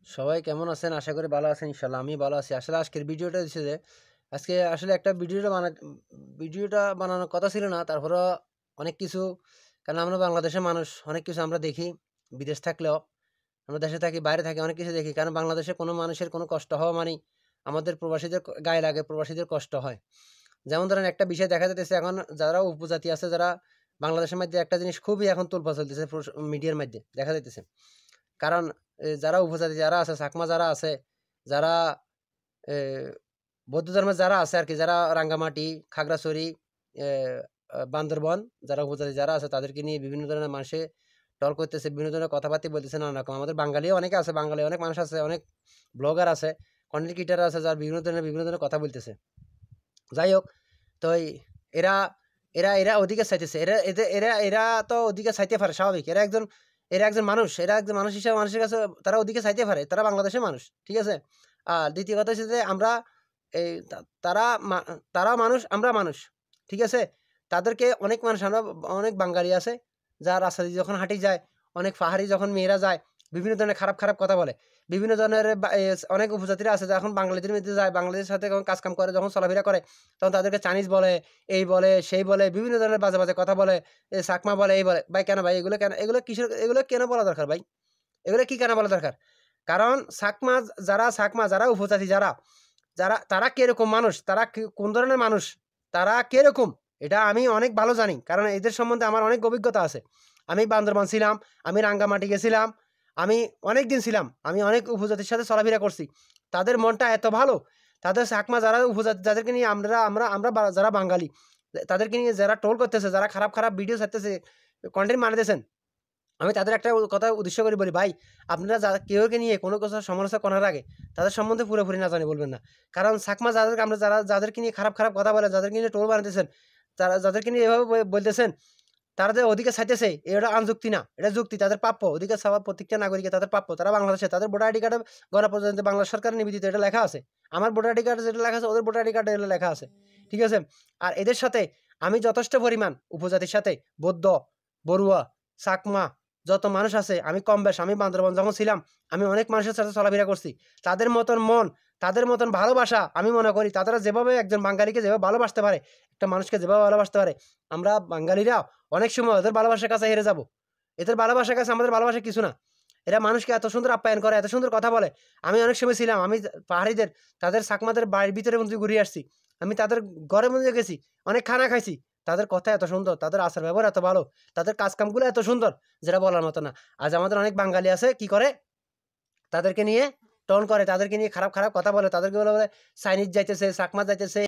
সবাই কেমন আছেন? আশা করি ভালো আছেন ইনশাআল্লাহ। আমি ভালো আছি। আসলে আজকের ভিডিওটা হচ্ছে যে, আজকে আসলে একটা ভিডিওটা বানানোর কথা ছিল না। তারপরেও অনেক কিছু কারণ আমরা বাংলাদেশের মানুষ, অনেক কিছু আমরা দেখি। বিদেশ থাকলেও আমরা দেশে থাকি, বাইরে থাকি, অনেক কিছু দেখি। কারণ বাংলাদেশে কোনো মানুষের কোনো কষ্ট হওয়া মানেই আমাদের প্রবাসীদের গায়ে লাগে, প্রবাসীদের কষ্ট হয়। যেমন ধরেন একটা বিষয় দেখা যাইতেছে এখন যারা উপজাতি আছে, যারা বাংলাদেশের মধ্যে একটা জিনিস খুবই এখন তোলপাড় চলতেছে মিডিয়ার মধ্যে দেখা যাইতেছে। কারণ যারা উপজাতি যারা আছে, চাকমা যারা আছে, যারা এ বৌদ্ধ ধর্মের যারা আছে আরকি, যারা রাঙ্গামাটি, খাগড়াছড়ি, এ বান্দরবন যারা উপজাতি যারা আছে তাদেরকে নিয়ে বিভিন্ন ধরনের মানুষে ট্রল করতেছে, বিভিন্ন ধরনের কথাবার্তা বলতেছে নানা রকম। আমাদের বাঙালিও অনেকে আছে, বাঙালি অনেক মানুষ আছে, অনেক ব্লগার আছে, কনটেন্ট ক্রিয়েটর আছে যারা বিভিন্ন ধরনের কথা বলতেছে। যাই হোক, তো এরা এরা এরা অধিকার চাইতেছে। এরা তো অধিকার চাইতে পারে, স্বাভাবিক। এরা একজন মানুষ। এরা একজন মানুষ হিসেবে মানুষের কাছে তারা অধিকার চাইতে পারে। তারা বাংলাদেশের মানুষ। ঠিক আছে? আর দ্বিতীয় কথা হচ্ছে যে আমরা এই তা তারা মা তারা মানুষ, আমরা মানুষ। ঠিক আছে? তাদেরকে অনেক মানুষ আমরা অনেক বাঙালি আছে, যারা রাস্তা দিয়ে যখন হাঁটি যায়, অনেক পাহাড়ি যখন মেয়েরা যায়, বিভিন্ন ধরনের খারাপ কথা বলে। বিভিন্ন ধরনের অনেক উপজাতিরা আছে যখন বাঙালিদের মধ্যে যায়, বাঙালিদের সাথে যখন কাজ-কাম করে, যখন চলাফেরা করে, তখন তাদেরকে চাইনিজ বলে, এই বলে, সেই বলে, বিভিন্ন ধরনের বাজে কথা বলে, চাকমা বলে, এই বলে। ভাই কেন ভাই এগুলো কেন? এগুলো কেন বলা দরকার ভাই? এগুলো কি কেন বলা দরকার? কারণ চাকমা যারা উপজাতি তারা কিরকম মানুষ? তারা কোন ধরনের মানুষ? তারা কিরকম? এটা আমি অনেক ভালো জানি। কারণ এদের সম্বন্ধে আমার অনেক অভিজ্ঞতা আছে। আমি বান্দরবান ছিলাম, আমি রাঙ্গামাটি গেছিলাম, আমি অনেকদিন ছিলাম। আমি অনেক উপজাতির সাথে চলাফেরা করছি। তাদের মনটা এত ভালো। তাদের চাকমা যারা উপজাতি যাদেরকে নিয়ে আমরা আমরা আমরা বা যারা বাঙালি, তাদেরকে নিয়ে যারা ট্রোল করতেছে, যারা খারাপ ভিডিও ছাড়তেছে, কনটেন্ট বানাইতেছেন, আমি তাদের একটা কথা উদ্দেশ্য করে বলি, ভাই আপনারা কেউকে নিয়ে কোনো কিছু সমালোচনা করার আগে তাদের সম্বন্ধে পুরোপুরি না জানি বলবেন না। কারণ চাকমা যাদেরকে নিয়ে খারাপ কথা বলে, যাদেরকে নিয়ে ট্রোল বানাতেছেন, যাদেরকে নিয়ে এভাবে বলতেছেন, তারা যে অধিকার চাইতেছে এটা আনযুক্তি না, এটা যুক্তি। তাদের প্রাপ্য অধিকার চাওয়া প্রত্যেকটা নাগরিকের তাদের প্রাপ্য। তারা বাংলাদেশে, তাদের ভোটার আইডি কার্ডে গণপ্রজাতন্ত্রী বাংলাদেশ সরকারের নিবেদিত এটা লেখা আছে। আমার ভোটার আইডি কার্ডে যেটা লেখা আছে, ওদের ভোটার আইডি কার্ডে এটা লেখা আছে। ঠিক আছে? আর এদের সাথে আমি যথেষ্ট পরিমাণ উপজাতির সাথে বৌদ্ধ, বড়ুয়া, চাকমা যত মানুষ আছে, আমি কম বেশ আমি বান্দরবান যখন ছিলাম, আমি অনেক মানুষের সাথে চলাফেরা করছি। তাদের মতন মন, তাদের মতন ভালোবাসা আমি মনে করি তারা যেভাবে একজন বাঙালিকে যেভাবে ভালোবাসতে পারে, একটা মানুষকে যেভাবে ভালোবাসতে পারে, আমরা বাঙালিরা অনেক সময় ওদের ভালোবাসার কাছে হেরে যাব। এদের ভালোবাসার কাছে আমাদের ভালোবাসা কিছু না। এরা মানুষকে এত সুন্দর আপ্যায়ন করে, এত সুন্দর কথা বলে। আমি অনেক সময় ছিলাম, আমি পাহাড়িদের, তাদের চাকমাদের বাড়ির ভিতরে মধ্যে ঘুরে আসছি। আমি তাদের ঘরের মধ্যে গেছি, অনেক খানা খাইছি। তাদের কথা এত সুন্দর, তাদের আচার ব্যবহার এত ভালো, তাদের কাজকামগুলো এত সুন্দর, যেটা বলার মতো না। আজ আমাদের অনেক বাঙালি আছে কি করে, তাদেরকে নিয়ে টন করে, তাদেরকে নিয়ে খারাপ কথা বলে, তাদেরকে বলে চাইনিজ যাইতেছে, চাকমা যাইতেছে।